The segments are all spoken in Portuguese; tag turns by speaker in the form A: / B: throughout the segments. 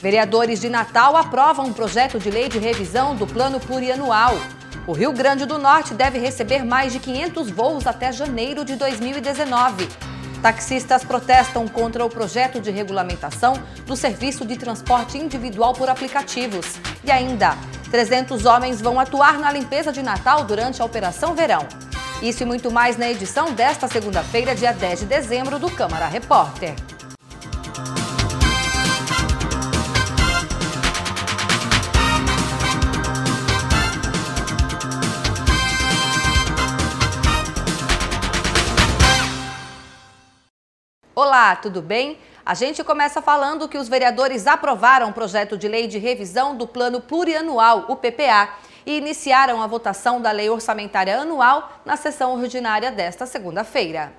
A: Vereadores de Natal aprovam um projeto de lei de revisão do Plano Plurianual. O Rio Grande do Norte deve receber mais de 500 voos até janeiro de 2019. Taxistas protestam contra o projeto de regulamentação do serviço de transporte individual por aplicativos. E ainda, 300 homens vão atuar na limpeza de Natal durante a Operação Verão. Isso e muito mais na edição desta segunda-feira, dia 10 de dezembro, do Câmara Repórter. Olá, tudo bem? A gente começa falando que os vereadores aprovaram o projeto de lei de revisão do Plano Plurianual, o PPA, e iniciaram a votação da Lei Orçamentária Anual na sessão ordinária desta segunda-feira.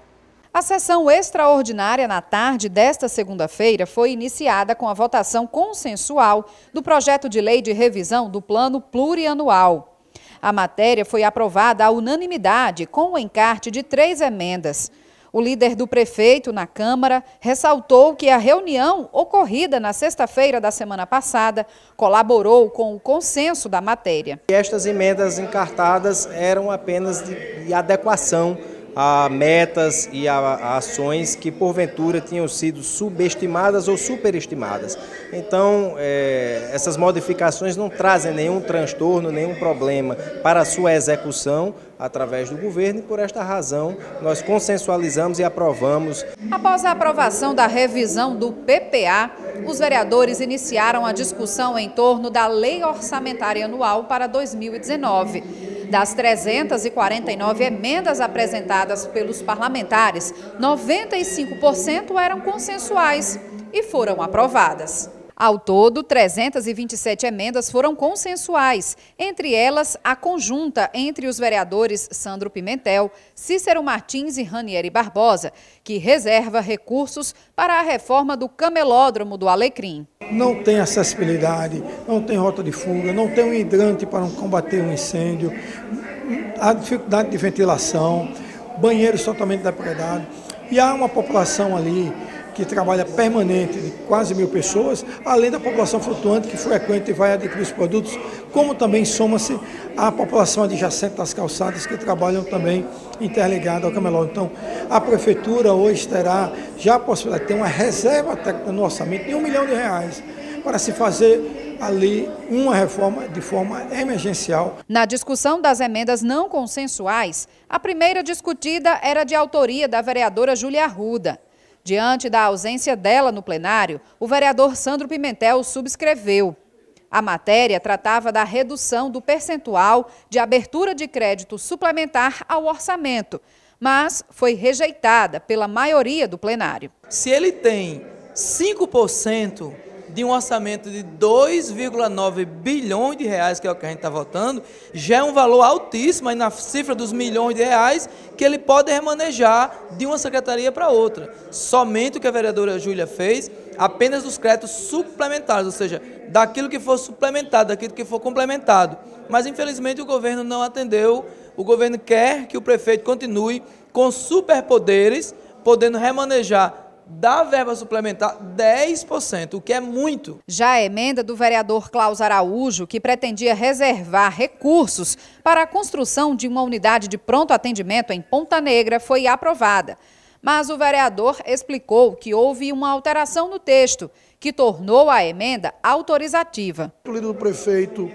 B: A sessão extraordinária na tarde desta segunda-feira foi iniciada com a votação consensual do projeto de lei de revisão do Plano Plurianual. A matéria foi aprovada à unanimidade com o encarte de 3 emendas. O líder do prefeito na Câmara ressaltou que a reunião ocorrida na sexta-feira da semana passada colaborou com o consenso da matéria.
C: Estas emendas encartadas eram apenas de adequação a metas e a ações que porventura tinham sido subestimadas ou superestimadas. Então, essas modificações não trazem nenhum transtorno, nenhum problema para a sua execução através do governo e, por esta razão, nós consensualizamos e aprovamos.
B: Após a aprovação da revisão do PPA, os vereadores iniciaram a discussão em torno da Lei Orçamentária Anual para 2019. Das 349 emendas apresentadas pelos parlamentares, 95% eram consensuais e foram aprovadas. Ao todo, 327 emendas foram consensuais, entre elas a conjunta entre os vereadores Sandro Pimentel, Cícero Martins e Ranieri Barbosa, que reserva recursos para a reforma do camelódromo do Alecrim.
D: Não tem acessibilidade, não tem rota de fuga, não tem um hidrante para combater um incêndio, a dificuldade de ventilação, banheiros totalmente depredados. E há uma população ali que trabalha permanente de quase 1.000 pessoas, além da população flutuante que frequenta e vai adquirir os produtos, como também soma-se a população adjacente das calçadas que trabalham também interligada ao camelódromo. Então, a prefeitura hoje terá já a possibilidade de ter uma reserva técnica no orçamento de R$1 milhão para se fazer ali uma reforma de forma emergencial.
B: Na discussão das emendas não consensuais, a primeira discutida era de autoria da vereadora Júlia Arruda. Diante da ausência dela no plenário, o vereador Sandro Pimentel subscreveu. A matéria tratava da redução do percentual de abertura de crédito suplementar ao orçamento, mas foi rejeitada pela maioria do plenário.
E: Se ele tem 5% de um orçamento de 2,9 bilhões de reais, que é o que a gente está votando, já é um valor altíssimo aí na cifra dos milhões de reais que ele pode remanejar de uma secretaria para outra. Somente o que a vereadora Júlia fez, apenas dos créditos suplementares, ou seja, daquilo que for suplementado, daquilo que for complementado. Mas, infelizmente, o governo não atendeu. O governo quer que o prefeito continue com superpoderes, podendo remanejar da verba suplementar 10%, o que é muito.
B: Já a emenda do vereador Klaus Araújo, que pretendia reservar recursos para a construção de uma unidade de pronto atendimento em Ponta Negra, foi aprovada. Mas o vereador explicou que houve uma alteração no texto, que tornou a emenda autorizativa.
F: O líder do prefeito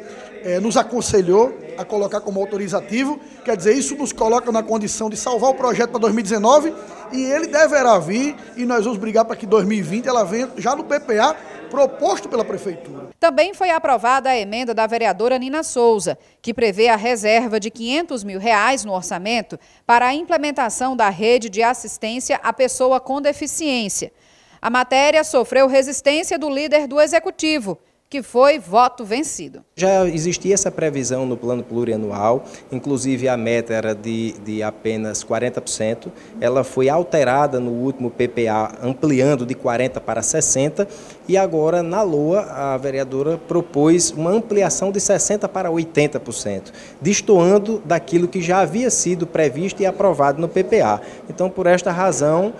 F: nos aconselhou a colocar como autorizativo, quer dizer, isso nos coloca na condição de salvar o projeto para 2019 e ele deverá vir e nós vamos brigar para que 2020 ela venha já no PPA proposto pela prefeitura.
B: Também foi aprovada a emenda da vereadora Nina Souza, que prevê a reserva de R$500 mil no orçamento para a implementação da rede de assistência à pessoa com deficiência. A matéria sofreu resistência do líder do Executivo, que foi voto vencido.
C: Já existia essa previsão no plano plurianual, inclusive a meta era de apenas 40%, ela foi alterada no último PPA, ampliando de 40% para 60%, e agora na LOA a vereadora propôs uma ampliação de 60% para 80%, destoando daquilo que já havia sido previsto e aprovado no PPA. Então, por esta razão,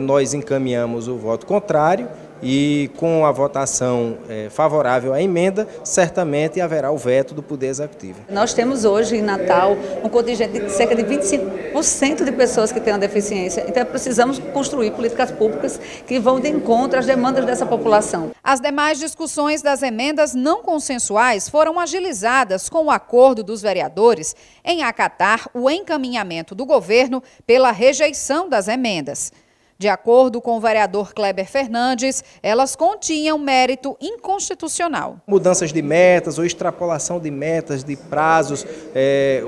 C: nós encaminhamos o voto contrário e com a votação favorável à emenda, certamente haverá o veto do Poder Executivo.
G: Nós temos hoje em Natal um contingente de cerca de 25% de pessoas que têm uma deficiência, então precisamos construir políticas públicas que vão de encontro às demandas dessa população.
B: As demais discussões das emendas não consensuais foram agilizadas com o acordo dos vereadores em acatar o encaminhamento do governo pela rejeição das emendas. De acordo com o vereador Kleber Fernandes, elas continham mérito inconstitucional.
C: Mudanças de metas ou extrapolação de metas, de prazos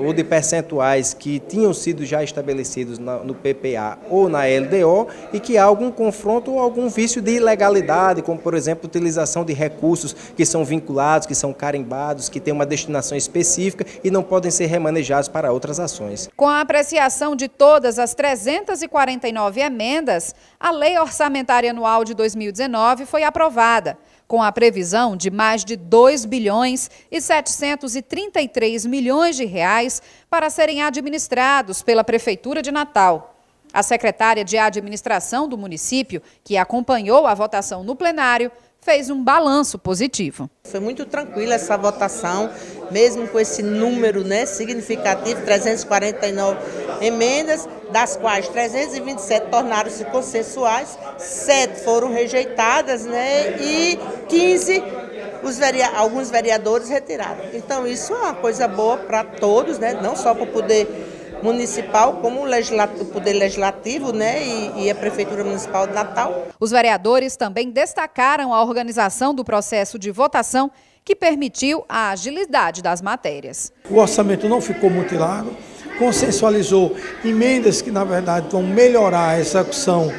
C: ou de percentuais que tinham sido já estabelecidos no PPA ou na LDO e que há algum confronto ou algum vício de ilegalidade, como por exemplo, utilização de recursos que são vinculados, que são carimbados, que têm uma destinação específica e não podem ser remanejados para outras ações.
B: Com a apreciação de todas as 349 emendas, a Lei Orçamentária Anual de 2019 foi aprovada, com a previsão de mais de 2 bilhões e 733 milhões de reais para serem administrados pela Prefeitura de Natal. A secretária de Administração do município, que acompanhou a votação no plenário, fez um balanço positivo.
H: Foi muito tranquila essa votação, mesmo com esse número significativo, 349 emendas, das quais 327 tornaram-se consensuais, 7 foram rejeitadas e 15 alguns vereadores retiraram. Então isso é uma coisa boa para todos, não só para o poder municipal, como o Poder Legislativo e a Prefeitura Municipal de Natal.
B: Os vereadores também destacaram a organização do processo de votação, que permitiu a agilidade das matérias.
D: O orçamento não ficou mutilado, consensualizou emendas que, na verdade, vão melhorar a execução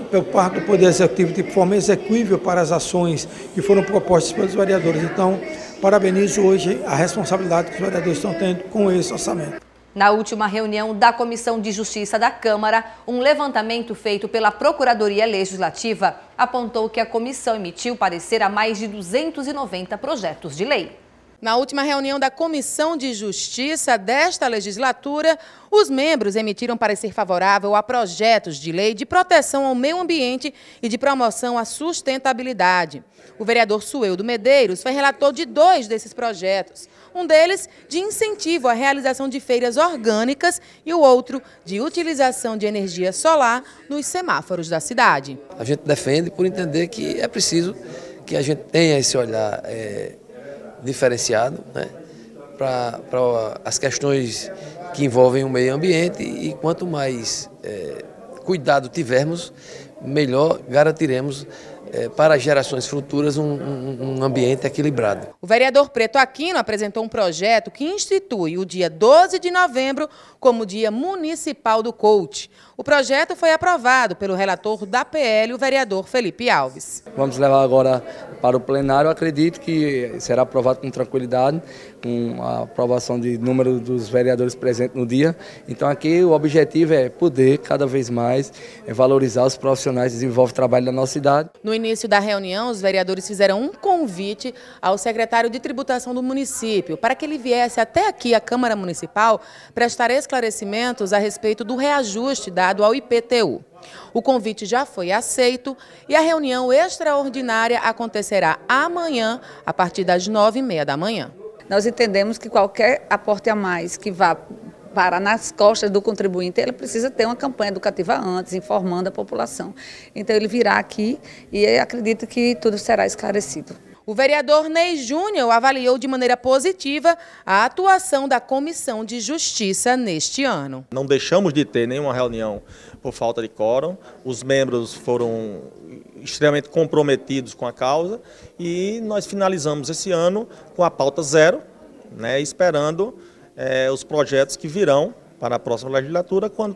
D: por parte do Poder Executivo de forma execuível para as ações que foram propostas pelos vereadores. Então, parabenizo hoje a responsabilidade que os vereadores estão tendo com esse orçamento.
A: Na última reunião da Comissão de Justiça da Câmara, um levantamento feito pela Procuradoria Legislativa apontou que a comissão emitiu parecer a mais de 290 projetos de lei.
I: Na última reunião da Comissão de Justiça desta legislatura, os membros emitiram parecer favorável a projetos de lei de proteção ao meio ambiente e de promoção à sustentabilidade. O vereador Sueldo Medeiros foi relator de 2 desses projetos. Um deles de incentivo à realização de feiras orgânicas e o outro de utilização de energia solar nos semáforos da cidade.
J: A gente defende por entender que é preciso que a gente tenha esse olhar diferenciado para as questões que envolvem o meio ambiente e quanto mais cuidado tivermos, melhor garantiremos para gerações futuras um ambiente equilibrado.
I: O vereador Preto Aquino apresentou um projeto que institui o dia 12 de novembro como Dia Municipal do Coach. O projeto foi aprovado pelo relator da PL, o vereador Felipe Alves.
K: Vamos levar agora para o plenário. Acredito que será aprovado com tranquilidade, com a aprovação de número dos vereadores presentes no dia. Então aqui o objetivo é poder cada vez mais valorizar os profissionais que desenvolvem o trabalho da nossa cidade.
I: No início da reunião, os vereadores fizeram um convite ao secretário de Tributação do município para que ele viesse até aqui à Câmara Municipal prestar esclarecimentos a respeito do reajuste dado ao IPTU. O convite já foi aceito e a reunião extraordinária acontecerá amanhã, a partir das 9h30 da manhã.
G: Nós entendemos que qualquer aporte a mais que vá para nas costas do contribuinte, ele precisa ter uma campanha educativa antes, informando a população. Então ele virá aqui e acredito que tudo será esclarecido.
I: O vereador Ney Júnior avaliou de maneira positiva a atuação da Comissão de Justiça neste ano.
L: Não deixamos de ter nenhuma reunião por falta de quórum, os membros foram extremamente comprometidos com a causa e nós finalizamos esse ano com a pauta zero, esperando os projetos que virão para a próxima legislatura, quando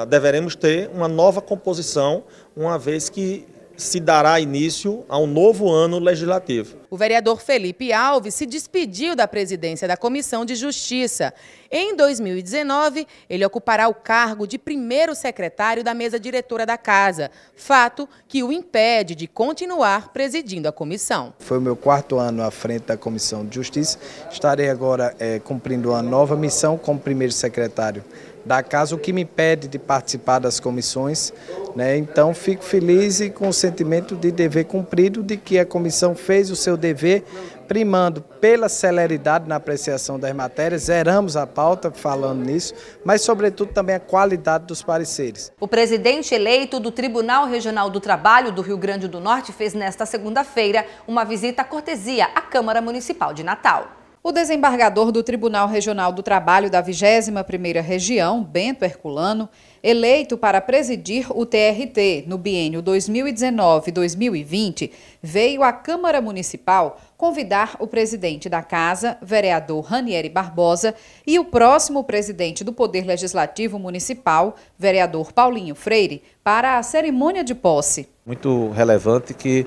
L: deveremos ter uma nova composição, uma vez que se dará início a um novo ano legislativo.
I: O vereador Felipe Alves se despediu da presidência da Comissão de Justiça. Em 2019, ele ocupará o cargo de primeiro secretário da mesa diretora da Casa, fato que o impede de continuar presidindo a comissão.
M: Foi o meu 4º ano à frente da Comissão de Justiça. Estarei agora cumprindo uma nova missão como primeiro secretário da casa, o que me impede de participar das comissões, né? Então fico feliz e com o sentimento de dever cumprido, de que a comissão fez o seu dever, primando pela celeridade na apreciação das matérias, zeramos a pauta falando nisso, mas sobretudo também a qualidade dos pareceres.
A: O presidente eleito do Tribunal Regional do Trabalho do Rio Grande do Norte fez nesta segunda-feira uma visita à cortesia à Câmara Municipal de Natal.
B: O desembargador do Tribunal Regional do Trabalho da 21ª Região, Bento Herculano, eleito para presidir o TRT no biênio 2019-2020, veio à Câmara Municipal convidar o presidente da Casa, vereador Ranieri Barbosa, e o próximo presidente do Poder Legislativo Municipal, vereador Paulinho Freire, para a cerimônia de posse.
N: Muito relevante que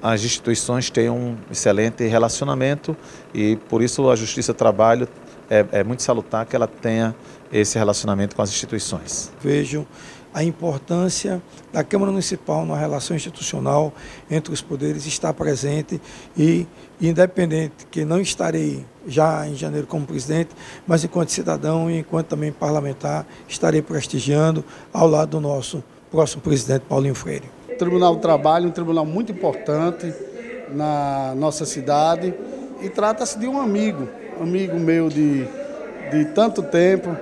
N: as instituições têm um excelente relacionamento e por isso a Justiça do Trabalho é muito salutar que ela tenha esse relacionamento com as instituições.
D: Vejo a importância da Câmara Municipal na relação institucional entre os poderes, estar presente e, independente que não estarei já em janeiro como presidente, mas enquanto cidadão e enquanto também parlamentar, estarei prestigiando ao lado do nosso próximo presidente Paulinho Freire.
O: O Tribunal do Trabalho é um tribunal muito importante na nossa cidade e trata-se de um amigo meu de tanto tempo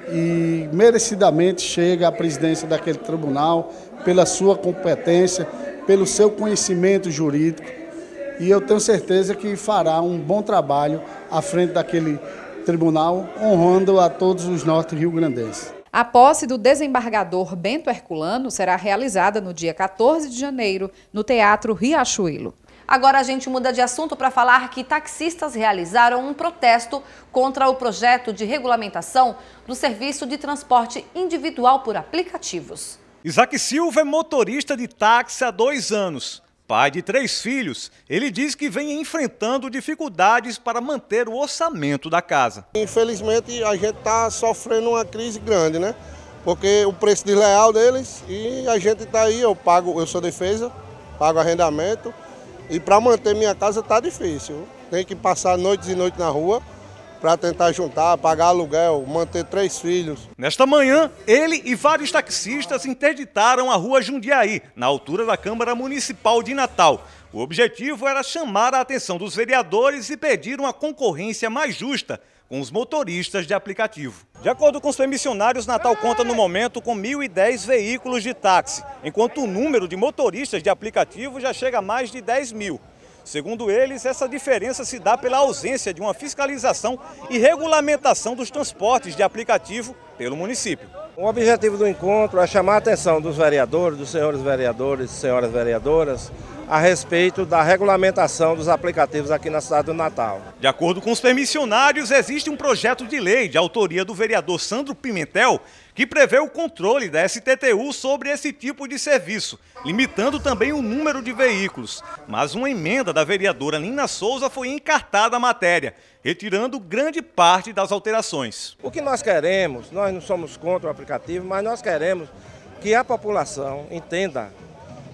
O: e merecidamente chega à presidência daquele tribunal pela sua competência, pelo seu conhecimento jurídico e eu tenho certeza que fará um bom trabalho à frente daquele tribunal, honrando a todos os norte-riograndenses.
B: A posse do desembargador Bento Herculano será realizada no dia 14 de janeiro, no Teatro Riachuelo.
A: Agora a gente muda de assunto para falar que taxistas realizaram um protesto contra o projeto de regulamentação do serviço de transporte individual por aplicativos.
P: Isaac Silva é motorista de táxi há 2 anos. Pai de 3 filhos, ele diz que vem enfrentando dificuldades para manter o orçamento da casa.
Q: Infelizmente a gente está sofrendo uma crise grande, né? Porque o preço desleal deles e a gente está aí, eu sou defesa, pago arrendamento e para manter minha casa está difícil. Tem que passar noites e noites na rua para tentar juntar, pagar aluguel, manter 3 filhos.
P: Nesta manhã, ele e vários taxistas interditaram a rua Jundiaí, na altura da Câmara Municipal de Natal. O objetivo era chamar a atenção dos vereadores e pedir uma concorrência mais justa com os motoristas de aplicativo. De acordo com os permissionários, Natal conta no momento com 1.010 veículos de táxi, enquanto o número de motoristas de aplicativo já chega a mais de 10 mil. Segundo eles, essa diferença se dá pela ausência de uma fiscalização e regulamentação dos transportes de aplicativo pelo município.
C: O objetivo do encontro é chamar a atenção dos vereadores, dos senhores vereadores e senhoras vereadoras, a respeito da regulamentação dos aplicativos aqui na cidade do Natal.
P: De acordo com os permissionários, existe um projeto de lei de autoria do vereador Sandro Pimentel que prevê o controle da STTU sobre esse tipo de serviço, limitando também o número de veículos. Mas uma emenda da vereadora Nina Souza foi encartada à matéria, retirando grande parte das alterações.
C: O que nós queremos, nós não somos contra o aplicativo, mas nós queremos que a população entenda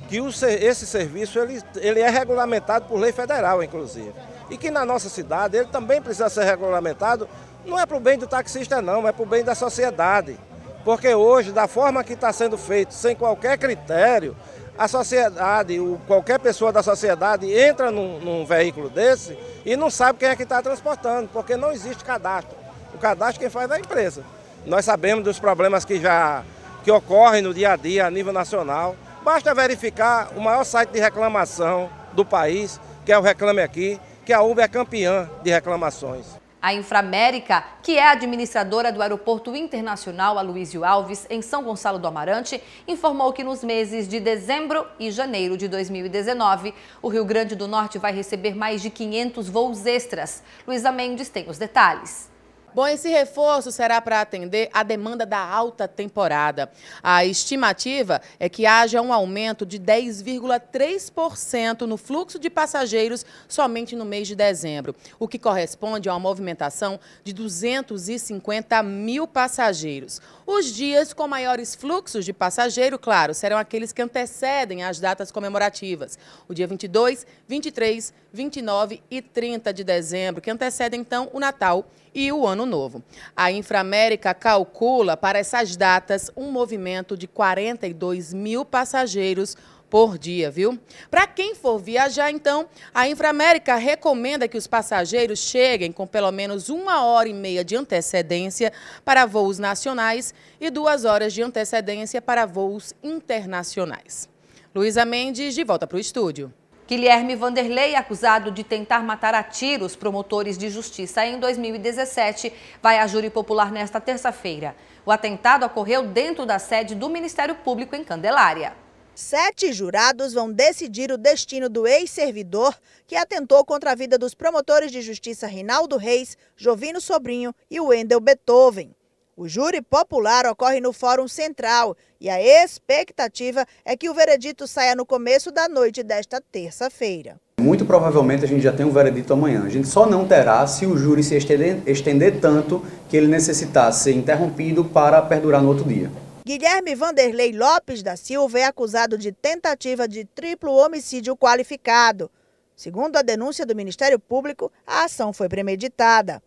C: que esse serviço ele é regulamentado por lei federal, inclusive. E que na nossa cidade ele também precisa ser regulamentado, não é para o bem do taxista não, é para o bem da sociedade. Porque hoje, da forma que está sendo feito, sem qualquer critério, a sociedade, qualquer pessoa da sociedade entra num veículo desse e não sabe quem é que está transportando, porque não existe cadastro. O cadastro quem faz é a empresa. Nós sabemos dos problemas que ocorrem no dia a dia a nível nacional. Basta verificar o maior site de reclamação do país, que é o Reclame Aqui, que a Uber é campeã de reclamações.
A: A Inframérica, que é administradora do Aeroporto Internacional Aloysio Alves, em São Gonçalo do Amarante, informou que nos meses de dezembro e janeiro de 2019, o Rio Grande do Norte vai receber mais de 500 voos extras. Luísa Mendes tem os detalhes.
I: Bom, esse reforço será para atender a demanda da alta temporada. A estimativa é que haja um aumento de 10,3% no fluxo de passageiros somente no mês de dezembro, o que corresponde a uma movimentação de 250 mil passageiros. Os dias com maiores fluxos de passageiro, claro, serão aqueles que antecedem as datas comemorativas. O dia 22, 23, 29 e 30 de dezembro, que antecedem, então, o Natal e o Ano Novo. A Inframérica calcula para essas datas um movimento de 42 mil passageiros por dia, viu? Para quem for viajar, então, a Inframérica recomenda que os passageiros cheguem com pelo menos 1h30 de antecedência para voos nacionais e 2 horas de antecedência para voos internacionais. Luísa Mendes, de volta para o estúdio.
A: Guilherme Vanderlei, acusado de tentar matar a tiros promotores de justiça em 2017, vai à júri popular nesta terça-feira. O atentado ocorreu dentro da sede do Ministério Público em Candelária.
R: 7 jurados vão decidir o destino do ex-servidor que atentou contra a vida dos promotores de justiça Reinaldo Reis, Jovino Sobrinho e Wendel Beethoven. O júri popular ocorre no Fórum Central e a expectativa é que o veredito saia no começo da noite desta terça-feira.
S: Muito provavelmente a gente já tem um veredito amanhã. A gente só não terá se o júri se estender tanto que ele necessitasse ser interrompido para perdurar no outro dia.
R: Guilherme Vanderlei Lopes da Silva é acusado de tentativa de triplo homicídio qualificado. Segundo a denúncia do Ministério Público, a ação foi premeditada.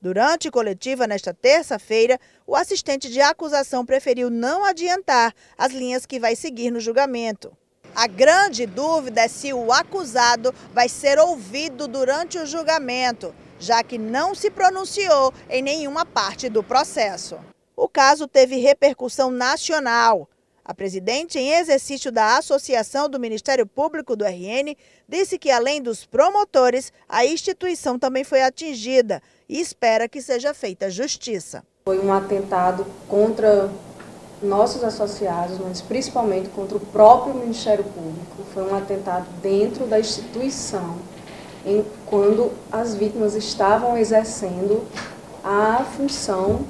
R: Durante coletiva nesta terça-feira, o assistente de acusação preferiu não adiantar as linhas que vai seguir no julgamento. A grande dúvida é se o acusado vai ser ouvido durante o julgamento, já que não se pronunciou em nenhuma parte do processo. O caso teve repercussão nacional. A presidente em exercício da Associação do Ministério Público do RN disse que, além dos promotores, a instituição também foi atingida e espera que seja feita justiça.
T: Foi um atentado contra nossos associados, mas principalmente contra o próprio Ministério Público. Foi um atentado dentro da instituição, quando as vítimas estavam exercendo a função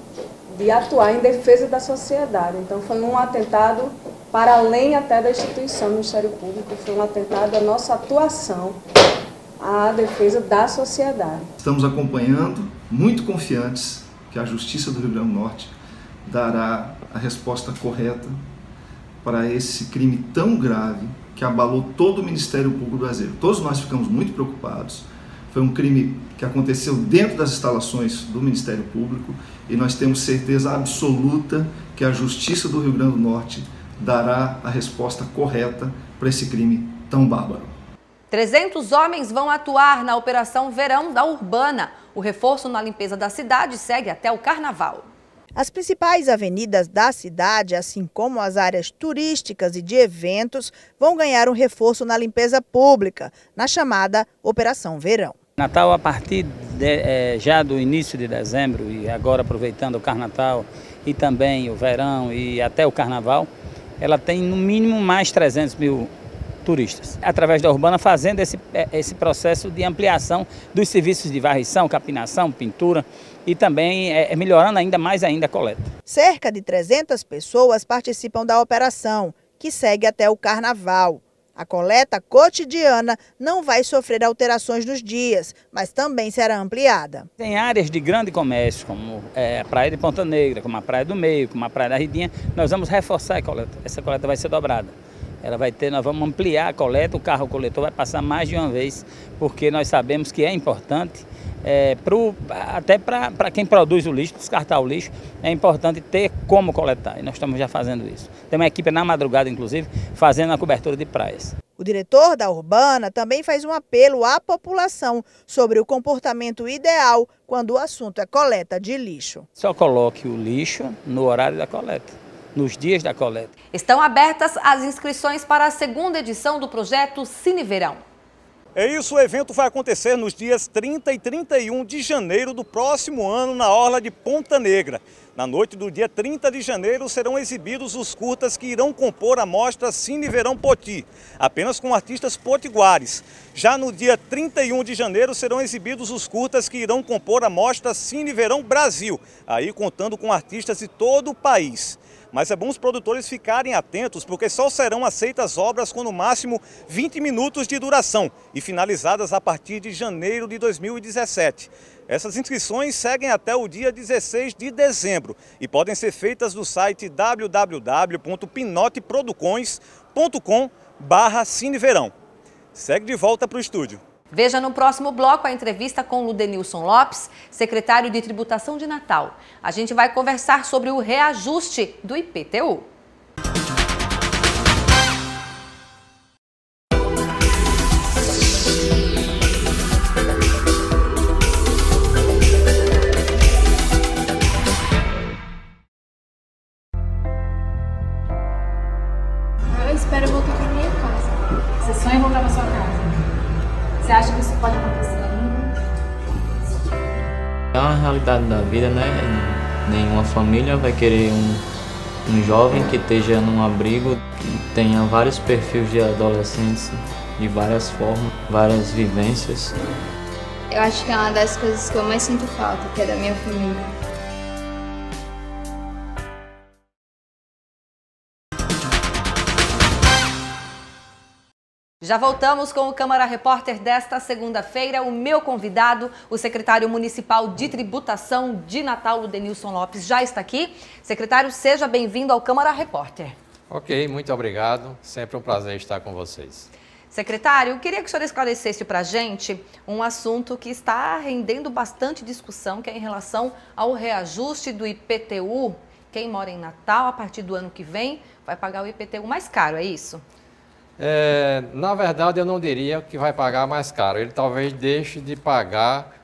T: de atuar em defesa da sociedade. Então foi um atentado para além até da instituição do Ministério Público, foi um atentado à nossa atuação, à defesa da sociedade.
U: Estamos acompanhando, muito confiantes, que a Justiça do Rio Grande do Norte dará a resposta correta para esse crime tão grave que abalou todo o Ministério Público do Brasileiro. Todos nós ficamos muito preocupados. Foi um crime que aconteceu dentro das instalações do Ministério Público e nós temos certeza absoluta que a Justiça do Rio Grande do Norte dará a resposta correta para esse crime tão bárbaro.
A: 300 homens vão atuar na Operação Verão da Urbana. O reforço na limpeza da cidade segue até o Carnaval.
R: As principais avenidas da cidade, assim como as áreas turísticas e de eventos, vão ganhar um reforço na limpeza pública, na chamada Operação Verão.
V: Natal, a partir já do início de dezembro e agora aproveitando o Carnaval e também o verão e até o Carnaval, ela tem no mínimo mais 300 mil turistas. Através da Urbana fazendo esse processo de ampliação dos serviços de varrição, capinação, pintura e também melhorando ainda mais a coleta.
R: Cerca de 300 pessoas participam da operação, que segue até o Carnaval. A coleta cotidiana não vai sofrer alterações nos dias, mas também será ampliada.
V: Tem áreas de grande comércio, como a Praia de Ponta Negra, como a Praia do Meio, como a Praia da Ridinha, nós vamos reforçar a coleta. Essa coleta vai ser dobrada. Nós vamos ampliar a coleta, o carro coletor vai passar mais de uma vez, porque nós sabemos que é importante, até para quem produz o lixo, descartar o lixo, é importante ter como coletar, e nós estamos já fazendo isso. Tem uma equipe na madrugada, inclusive, fazendo a cobertura de praias.
R: O diretor da Urbana também faz um apelo à população sobre o comportamento ideal quando o assunto é coleta de lixo.
V: Só coloque o lixo no horário da coleta, nos dias da coleta.
A: Estão abertas as inscrições para a segunda edição do projeto Cine Verão.
P: É isso, o evento vai acontecer nos dias 30 e 31 de janeiro do próximo ano na Orla de Ponta Negra. Na noite do dia 30 de janeiro serão exibidos os curtas que irão compor a mostra Cine Verão Poti, apenas com artistas potiguares. Já no dia 31 de janeiro serão exibidos os curtas que irão compor a mostra Cine Verão Brasil, aí contando com artistas de todo o país. mas é bom os produtores ficarem atentos porque só serão aceitas obras com no máximo 20 minutos de duração e finalizadas a partir de janeiro de 2017. Essas inscrições seguem até o dia 16 de dezembro e podem ser feitas no site www.pinoteproducões.com/cineverão. Segue de volta para o estúdio.
A: Veja no próximo bloco a entrevista com Ludenilson Lopes, secretário de Tributação de Natal. A gente vai conversar sobre o reajuste do IPTU.
E: Eu espero voltar para minha casa. Você sonha em voltar para sua casa? Você acha que isso pode acontecer ainda?
F: É uma realidade da vida, né? Nenhuma família vai querer um jovem que esteja num abrigo, que tenha vários perfis de adolescentes, de várias formas, várias vivências.
W: Eu acho que é uma das coisas que eu mais sinto falta, que é da minha família.
A: Já voltamos com o Câmara Repórter desta segunda-feira. O meu convidado, o secretário municipal de Tributação de Natal, Ludenilson Lopes, já está aqui. Secretário, seja bem-vindo ao Câmara Repórter.
X: Ok, muito obrigado. Sempre um prazer estar com vocês.
A: Secretário, eu queria que o senhor esclarecesse para a gente um assunto que está rendendo bastante discussão, que é em relação ao reajuste do IPTU. Quem mora em Natal, a partir do ano que vem, vai pagar o IPTU mais caro, é isso?
X: Na verdade, eu não diria que vai pagar mais caro. Ele talvez deixe de pagar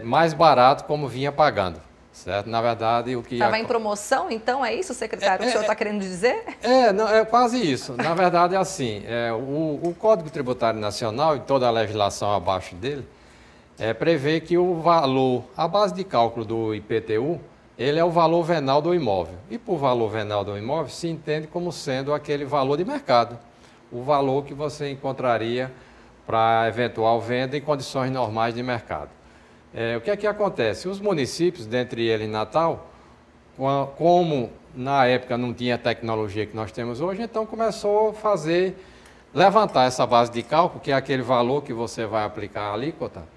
X: mais barato como vinha pagando, certo? Na verdade, o que...
A: Estava em promoção, então, é isso, secretário, que o senhor está querendo dizer?
X: É quase isso. Na verdade, é assim, o Código Tributário Nacional e toda a legislação abaixo dele prevê que o valor, a base de cálculo do IPTU, ele é o valor venal do imóvel. E por valor venal do imóvel se entende como sendo aquele valor de mercado. O valor que você encontraria para eventual venda em condições normais de mercado. O que é que acontece? Os municípios, dentre eles Natal, como na época não tinha a tecnologia que nós temos hoje, então começou a levantar essa base de cálculo, que é aquele valor que você vai aplicar a alíquota.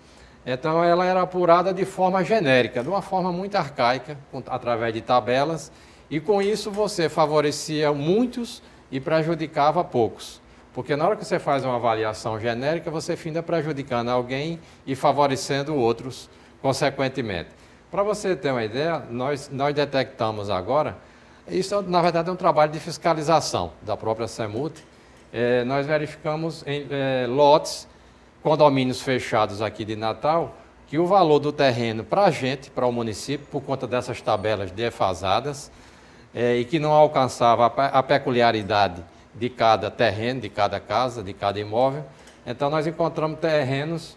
X: Então, ela era apurada de forma genérica, de uma forma muito arcaica, através de tabelas, e com isso você favorecia muitos e prejudicava poucos. Porque na hora que você faz uma avaliação genérica, você finda prejudicando alguém e favorecendo outros, consequentemente. Para você ter uma ideia, nós detectamos agora, isso na verdade é um trabalho de fiscalização da própria CEMUT, nós verificamos em lotes, condomínios fechados aqui de Natal, que o valor do terreno para a gente, para o município, por conta dessas tabelas defasadas, e que não alcançava a peculiaridade de cada terreno, de cada casa, de cada imóvel, então nós encontramos terrenos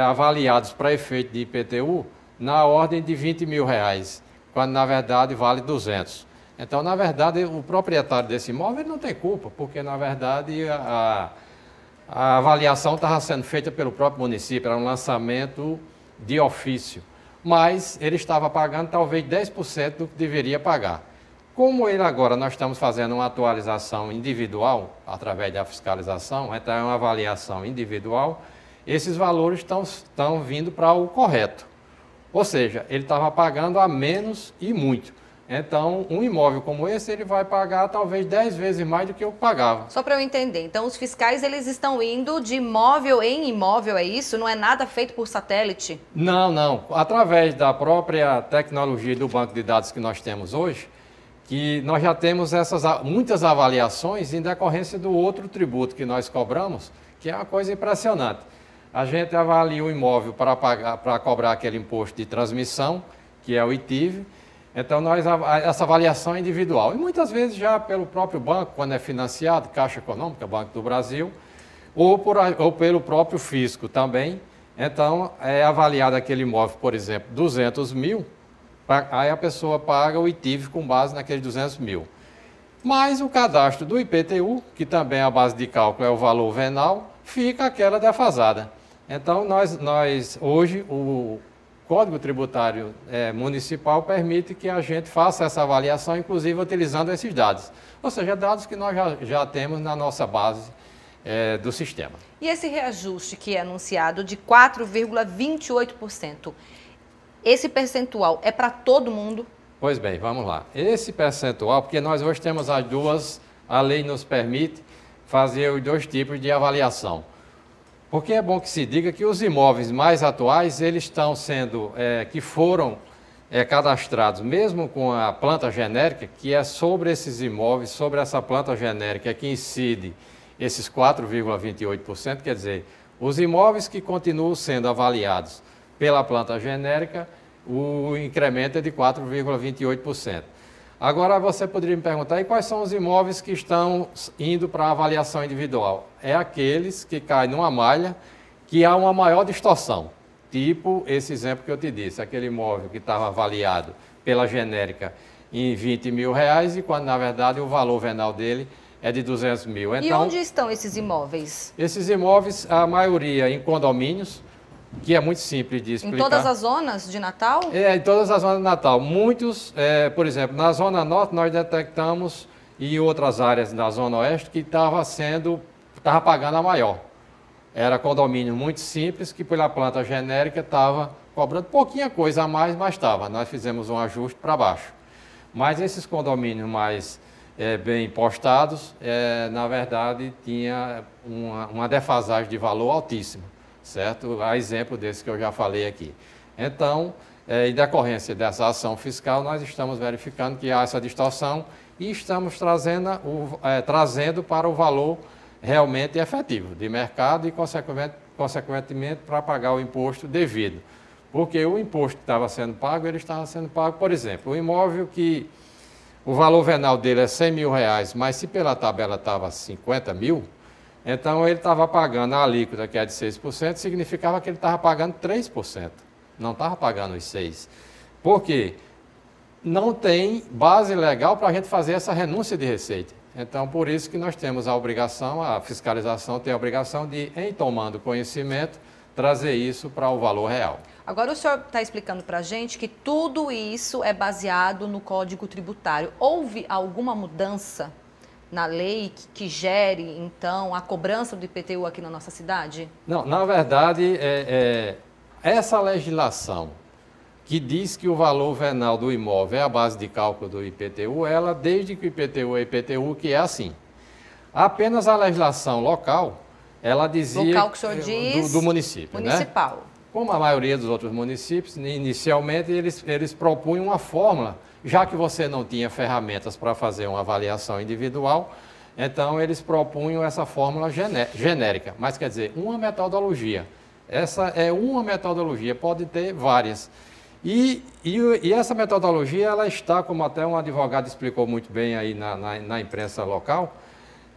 X: avaliados para efeito de IPTU na ordem de R$20 mil, quando na verdade vale 200. Então, na verdade, o proprietário desse imóvel não tem culpa, porque na verdade a avaliação estava sendo feita pelo próprio município, era um lançamento de ofício, mas ele estava pagando talvez 10% do que deveria pagar. Como nós estamos fazendo uma atualização individual, através da fiscalização, então é uma avaliação individual, esses valores estão vindo para o correto. Ou seja, ele estava pagando a menos e muito. Então, um imóvel como esse, ele vai pagar talvez 10 vezes mais do que eu pagava.
A: Só para eu entender, então os fiscais eles estão indo de imóvel em imóvel, é isso? Não é nada feito por satélite?
X: Não. Através da própria tecnologia do banco de dados que nós temos hoje, que nós já temos muitas avaliações em decorrência do outro tributo que nós cobramos, que é uma coisa impressionante. A gente avalia o imóvel para cobrar aquele imposto de transmissão, que é o ITIV. Então, essa avaliação é individual. E muitas vezes já pelo próprio banco, quando é financiado, Caixa Econômica, Banco do Brasil, ou pelo próprio fisco também. Então, é avaliado aquele imóvel, por exemplo, 200 mil, aí a pessoa paga o ITIV com base naqueles 200 mil. Mas o cadastro do IPTU, que também a base de cálculo é o valor venal, fica aquela defasada. Então, hoje, Código Tributário Municipal permite que a gente faça essa avaliação, inclusive utilizando esses dados. Ou seja, dados que nós já temos na nossa base do sistema.
A: E esse reajuste que é anunciado de 4,28%, esse percentual é para todo mundo?
X: Pois bem, vamos lá. Esse percentual, porque nós hoje temos as duas, a lei nos permite fazer os dois tipos de avaliação. Porque é bom que se diga que os imóveis mais atuais, eles estão sendo, que foram cadastrados, mesmo com a planta genérica, que é sobre esses imóveis, sobre essa planta genérica que incide esses 4,28%, quer dizer, os imóveis que continuam sendo avaliados pela planta genérica, o incremento é de 4,28%. Agora você poderia me perguntar, e quais são os imóveis que estão indo para a avaliação individual? É aqueles que caem numa malha que há uma maior distorção, tipo esse exemplo que eu te disse, aquele imóvel que estava avaliado pela genérica em R$20 mil, e quando na verdade o valor venal dele é de 200 mil. Então,
A: e onde estão esses imóveis?
X: Esses imóveis, a maioria em condomínios, que é muito simples de explicar.
A: Em todas as zonas de Natal?
X: Em todas as zonas de Natal. Muitos, por exemplo, na Zona Norte nós detectamos, e outras áreas da Zona Oeste, que estava pagando a maior. Era condomínio muito simples, que pela planta genérica estava cobrando pouquinha coisa a mais, mas estava. Nós fizemos um ajuste para baixo. Mas esses condomínios mais bem postados, na verdade, tinha uma defasagem de valor altíssima. Certo? A exemplo desse que eu já falei aqui. Então, em decorrência dessa ação fiscal, nós estamos verificando que há essa distorção e estamos trazendo para o valor realmente efetivo de mercado e, consequentemente, para pagar o imposto devido. Porque o imposto que estava sendo pago, ele estava sendo pago, por exemplo, o imóvel que o valor venal dele é R$100 mil, mas se pela tabela estava 50 mil, então ele estava pagando a alíquota, que é de 6%, significava que ele estava pagando 3%, não estava pagando os 6%. Por quê? Não tem base legal para a gente fazer essa renúncia de receita. Então, por isso que nós temos a obrigação, a fiscalização tem a obrigação de, em tomando conhecimento, trazer isso para o valor real.
A: Agora o senhor está explicando para a gente que tudo isso é baseado no Código Tributário. Houve alguma mudança na lei que gere, então, a cobrança do IPTU aqui na nossa cidade?
X: Não, na verdade, essa legislação que diz que o valor venal do imóvel é a base de cálculo do IPTU, ela, desde que o IPTU é IPTU, que é assim. Apenas a legislação local, ela dizia...
A: Local que o senhor diz...
X: Do município,
A: municipal.
X: Né? Como a maioria dos outros municípios, inicialmente eles propunham uma fórmula, já que você não tinha ferramentas para fazer uma avaliação individual, então eles propunham essa fórmula genérica, mas quer dizer, uma metodologia. Essa é uma metodologia, pode ter várias. E essa metodologia, ela está, como até um advogado explicou muito bem aí na imprensa local,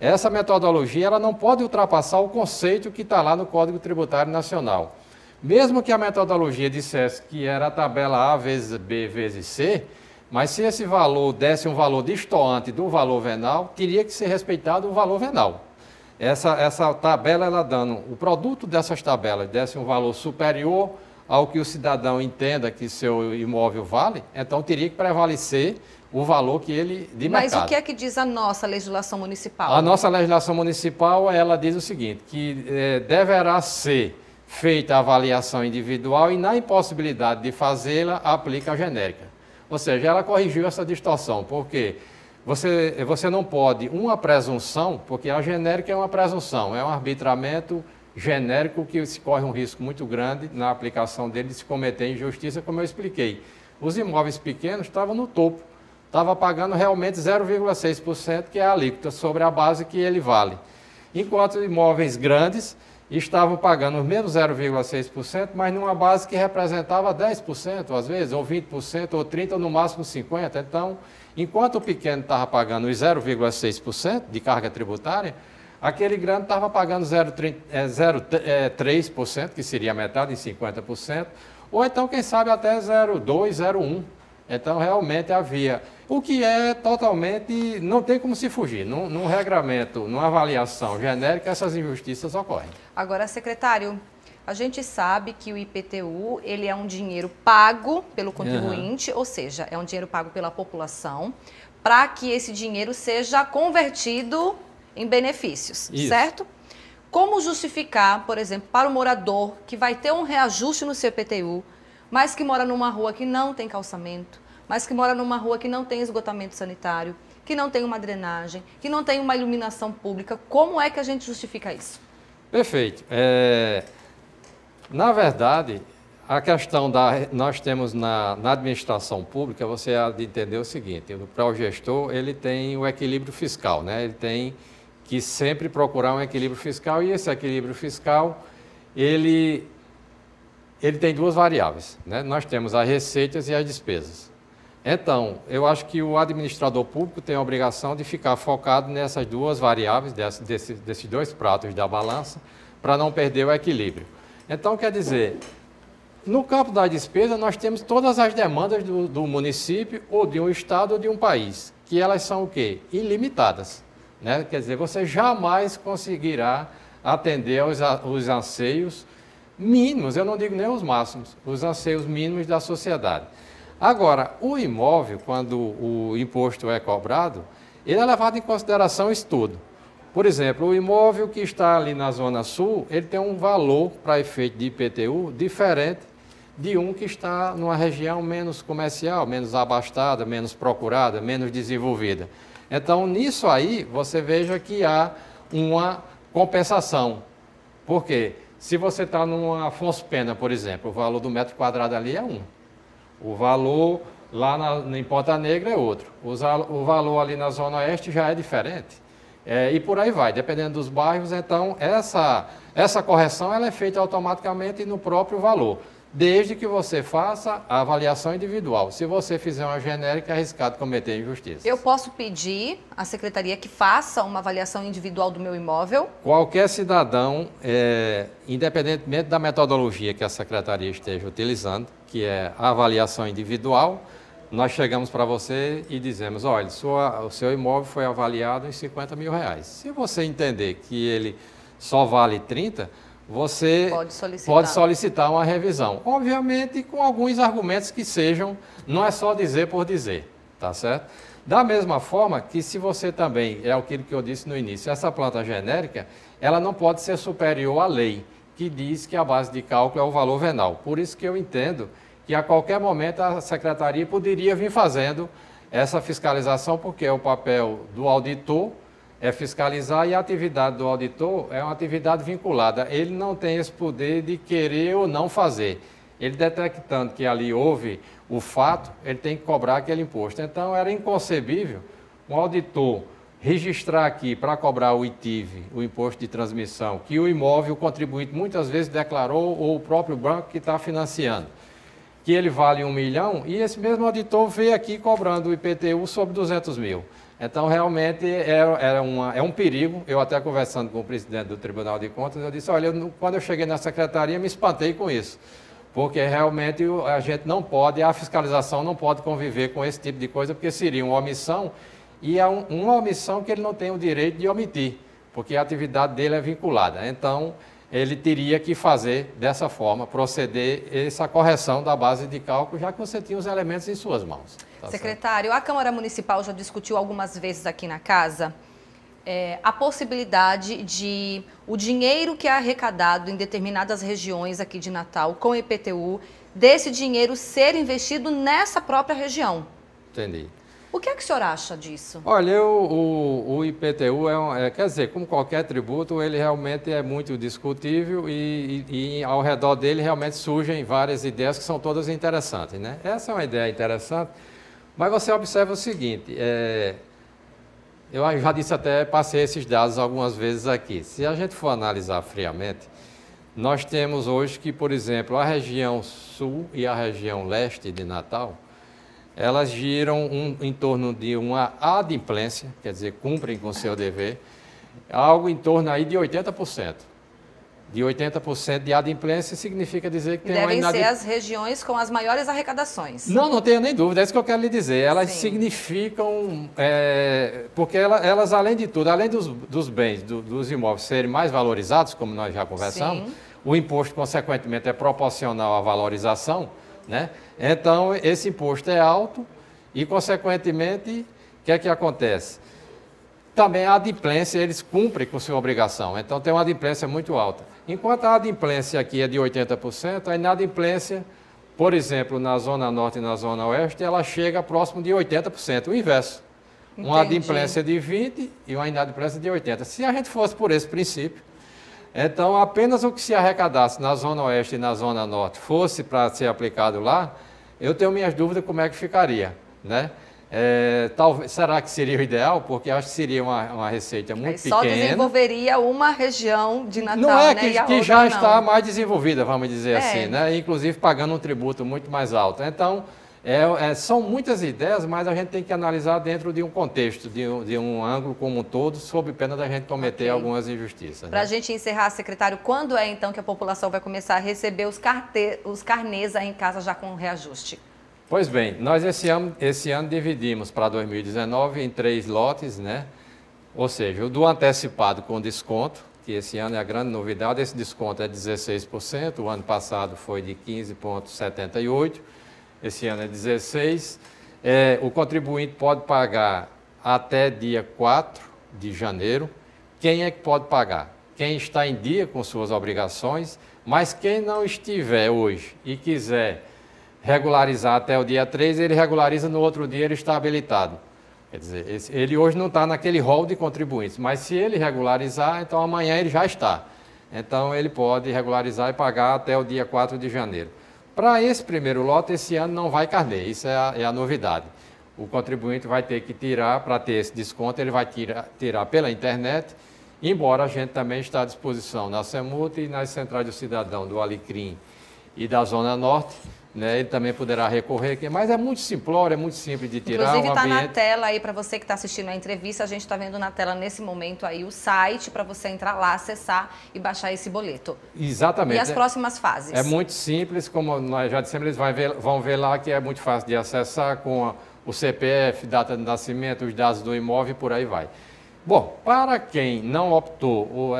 X: essa metodologia ela não pode ultrapassar o conceito que está lá no Código Tributário Nacional. Mesmo que a metodologia dissesse que era a tabela A vezes B vezes C, mas se esse valor desse um valor distoante do valor venal, teria que ser respeitado o valor venal. Essa tabela, ela dando, o produto dessas tabelas desse um valor superior ao que o cidadão entenda que seu imóvel vale, então teria que prevalecer o valor que ele de mercado.
A: Mas o que é que diz a nossa legislação municipal?
X: A nossa legislação municipal, ela diz o seguinte, que deverá ser feita a avaliação individual e, na impossibilidade de fazê-la, aplica a genérica. Ou seja, ela corrigiu essa distorção, porque você não pode uma presunção, porque a genérica é uma presunção, é um arbitramento genérico que se corre um risco muito grande na aplicação dele de se cometer injustiça, como eu expliquei. Os imóveis pequenos estavam no topo, estava pagando realmente 0,6%, que é a alíquota sobre a base que ele vale. Enquanto imóveis grandes estavam pagando menos 0,6%, mas numa base que representava 10%, às vezes, ou 20%, ou 30%, ou no máximo 50%. Então, enquanto o pequeno estava pagando os 0,6% de carga tributária, aquele grande estava pagando 0,3%, que seria metade, em 50%, ou então, quem sabe, até 0,2%, 0,1%. Então, realmente havia, o que é totalmente, não tem como se fugir. Num regramento, numa avaliação genérica, essas injustiças ocorrem.
A: Agora, secretário, A gente sabe que o IPTU, ele é um dinheiro pago pelo contribuinte, ou seja, é um dinheiro pago pela população, para que esse dinheiro seja convertido em benefícios, certo? Como justificar, por exemplo, para o morador que vai ter um reajuste no seu IPTU, mas que mora numa rua que não tem calçamento, mas que mora numa rua que não tem esgotamento sanitário, que não tem uma drenagem, que não tem uma iluminação pública, como é que a gente justifica isso? Perfeito.
X: Na verdade, a questão nós temos na administração pública, você há de entender o seguinte, para o gestor ele tem o equilíbrio fiscal, né? Ele tem que sempre procurar um equilíbrio fiscal e esse equilíbrio fiscal, ele tem duas variáveis, né? Nós temos as receitas e as despesas. Então, eu acho que o administrador público tem a obrigação de ficar focado nessas duas variáveis, desses dois pratos da balança, para não perder o equilíbrio. Então, quer dizer, no campo da despesa, nós temos todas as demandas do município, ou de um estado, ou de um país, que elas são o quê? Ilimitadas, né? Quer dizer, você jamais conseguirá atender os anseios mínimos, eu não digo nem os máximos, os anseios mínimos da sociedade. Agora, o imóvel, quando o imposto é cobrado, ele é levado em consideração isso tudo. Por exemplo, o imóvel que está ali na Zona Sul, ele tem um valor para efeito de IPTU diferente de um que está numa região menos comercial, menos abastada, menos procurada, menos desenvolvida. Então, nisso aí, você veja que há uma compensação. Por quê? Se você está numa Afonso Pena, por exemplo, o valor do metro quadrado ali é 1. O valor lá em Ponta Negra é outro. O valor ali na Zona Oeste já é diferente. E por aí vai, dependendo dos bairros. Então, essa correção ela é feita automaticamente no próprio valor, desde que você faça a avaliação individual. Se você fizer uma genérica, é arriscado cometer injustiça.
A: Eu posso pedir à secretaria que faça uma avaliação individual do meu imóvel?
X: Qualquer cidadão, independentemente da metodologia que a secretaria esteja utilizando, que é a avaliação individual, nós chegamos para você e dizemos, olha, o seu imóvel foi avaliado em R$50 mil. Se você entender que ele só vale 30, você pode solicitar uma revisão. Obviamente, com alguns argumentos que sejam, não é só dizer por dizer, tá certo? Da mesma forma que se você também, é aquilo que eu disse no início, essa planta genérica, ela não pode ser superior à lei, que diz que a base de cálculo é o valor venal. Por isso que eu entendo que a qualquer momento a secretaria poderia vir fazendo essa fiscalização, porque é o papel do auditor é fiscalizar e a atividade do auditor é uma atividade vinculada. Ele não tem esse poder de querer ou não fazer. Ele detectando que ali houve o fato, ele tem que cobrar aquele imposto. Então, era inconcebível um auditor registrar aqui para cobrar o ITIV, o imposto de transmissão, que o imóvel, o contribuinte muitas vezes declarou, ou o próprio banco que está financiando, que ele vale R$1 milhão, e esse mesmo auditor veio aqui cobrando o IPTU sobre R$200 mil. Então, realmente, é um perigo. Eu até conversando com o presidente do Tribunal de Contas, eu disse, olha, quando eu cheguei na secretaria, me espantei com isso, porque realmente a gente não pode, a fiscalização não pode conviver com esse tipo de coisa, porque seria uma omissão, e é uma omissão que ele não tem o direito de omitir, porque a atividade dele é vinculada. Então, ele teria que fazer dessa forma, proceder essa correção da base de cálculo, já que você tinha os elementos em suas mãos. Tá
A: Secretário, certo? A Câmara Municipal já discutiu algumas vezes aqui na casa a possibilidade de o dinheiro que é arrecadado em determinadas regiões aqui de Natal com IPTU, desse dinheiro ser investido nessa própria região.
X: Entendi.
A: O que é que o senhor acha disso?
X: Olha, o IPTU, quer dizer, como qualquer tributo, ele realmente é muito discutível e ao redor dele realmente surgem várias ideias que são todas interessantes, né? Essa é uma ideia interessante, mas você observa o seguinte, eu já disse até, passei esses dados algumas vezes aqui. Se a gente for analisar friamente, nós temos hoje que, por exemplo, a região sul e a região leste de Natal, elas giram em torno de uma adimplência, quer dizer, cumprem com o seu dever, algo em torno aí de 80%. De 80% de adimplência significa dizer que tem uma
A: inadimplência. Devem ser as regiões com as maiores arrecadações.
X: Não tenho nem dúvida, é isso que eu quero lhe dizer. Elas significam, porque elas, além de tudo, além dos bens, dos imóveis serem mais valorizados, como nós já conversamos, o imposto, consequentemente, é proporcional à valorização, né? Então, esse imposto é alto e, consequentemente, o que é que acontece? Também a adimplência, eles cumprem com sua obrigação, então tem uma adimplência muito alta. Enquanto a adimplência aqui é de 80%, a inadimplência, por exemplo, na Zona Norte e na Zona Oeste, ela chega próximo de 80%, o inverso. Entendi. Uma adimplência de 20% e uma inadimplência de 80%. Se a gente fosse por esse princípio, então apenas o que se arrecadasse na Zona Oeste e na Zona Norte fosse para ser aplicado lá, eu tenho minhas dúvidas como é que ficaria, né? Talvez, será que seria o ideal? Porque acho que seria uma receita muito pequena.
A: Só desenvolveria uma região de Natal,
X: não é
A: né?
X: que já está mais desenvolvida, vamos dizer assim, né? Inclusive pagando um tributo muito mais alto. Então, são muitas ideias, mas a gente tem que analisar dentro de um contexto, de um ângulo como um todo, sob pena da gente cometer algumas injustiças.
A: Para a
X: né?
A: gente encerrar, secretário, quando é então que a população vai começar a receber os carnês aí em casa já com reajuste?
X: Pois bem, nós esse ano dividimos para 2019 em 3 lotes, né? Ou seja, o do antecipado com desconto, que esse ano é a grande novidade, esse desconto é 16%, o ano passado foi de 15,78%, esse ano é 16%. O contribuinte pode pagar até dia 4 de janeiro. Quem é que pode pagar? Quem está em dia com suas obrigações, mas quem não estiver hoje e quiser regularizar até o dia 3, ele regulariza no outro dia, ele está habilitado. Quer dizer, ele hoje não está naquele rol de contribuintes, mas se ele regularizar, então amanhã ele já está. Então ele pode regularizar e pagar até o dia 4 de janeiro. Para esse primeiro lote, esse ano não vai carnê, isso é a novidade. O contribuinte vai ter que tirar, para ter esse desconto, ele vai tirar pela internet, embora a gente também está à disposição na CEMUT e nas centrais do cidadão do Alecrim e da Zona Norte, né, ele também poderá recorrer, mas é muito simplório, é muito simples de tirar.
A: Inclusive está na tela aí para você que está assistindo a entrevista, a gente está vendo na tela nesse momento aí o site para você entrar lá, acessar e baixar esse boleto.
X: Exatamente.
A: E as próximas fases?
X: É muito simples, como nós já dissemos, eles vão ver lá que é muito fácil de acessar com o CPF, data de nascimento, os dados do imóvel e por aí vai. Bom, para quem não optou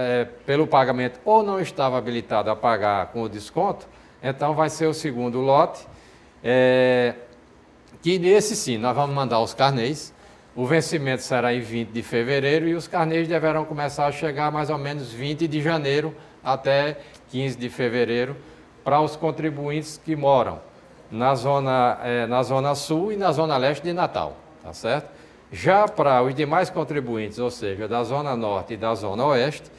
X: pelo pagamento ou não estava habilitado a pagar com o desconto, então vai ser o segundo lote, que nesse sim, nós vamos mandar os carnês, o vencimento será em 20 de fevereiro e os carnês deverão começar a chegar mais ou menos 20 de janeiro até 15 de fevereiro para os contribuintes que moram na zona sul e na zona leste de Natal, tá certo? Já para os demais contribuintes, ou seja, da zona norte e da zona oeste,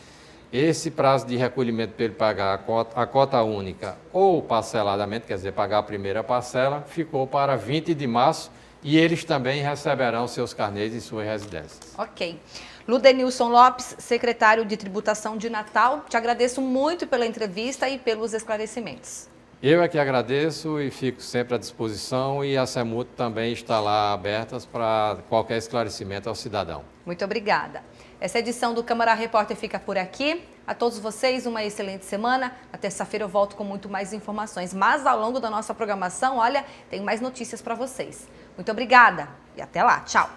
X: esse prazo de recolhimento para ele pagar a cota única ou parceladamente, quer dizer, pagar a primeira parcela, ficou para 20 de março e eles também receberão seus carnês em suas residências.
A: Ok. Ludenilson Lopes, secretário de Tributação de Natal, te agradeço muito pela entrevista e pelos esclarecimentos.
X: Eu é que agradeço e fico sempre à disposição e a CEMUT também está lá abertas para qualquer esclarecimento ao cidadão.
A: Muito obrigada. Essa edição do Câmara Repórter fica por aqui. A todos vocês, uma excelente semana. Na terça-feira eu volto com muito mais informações. Mas ao longo da nossa programação, olha, tem mais notícias para vocês. Muito obrigada e até lá. Tchau.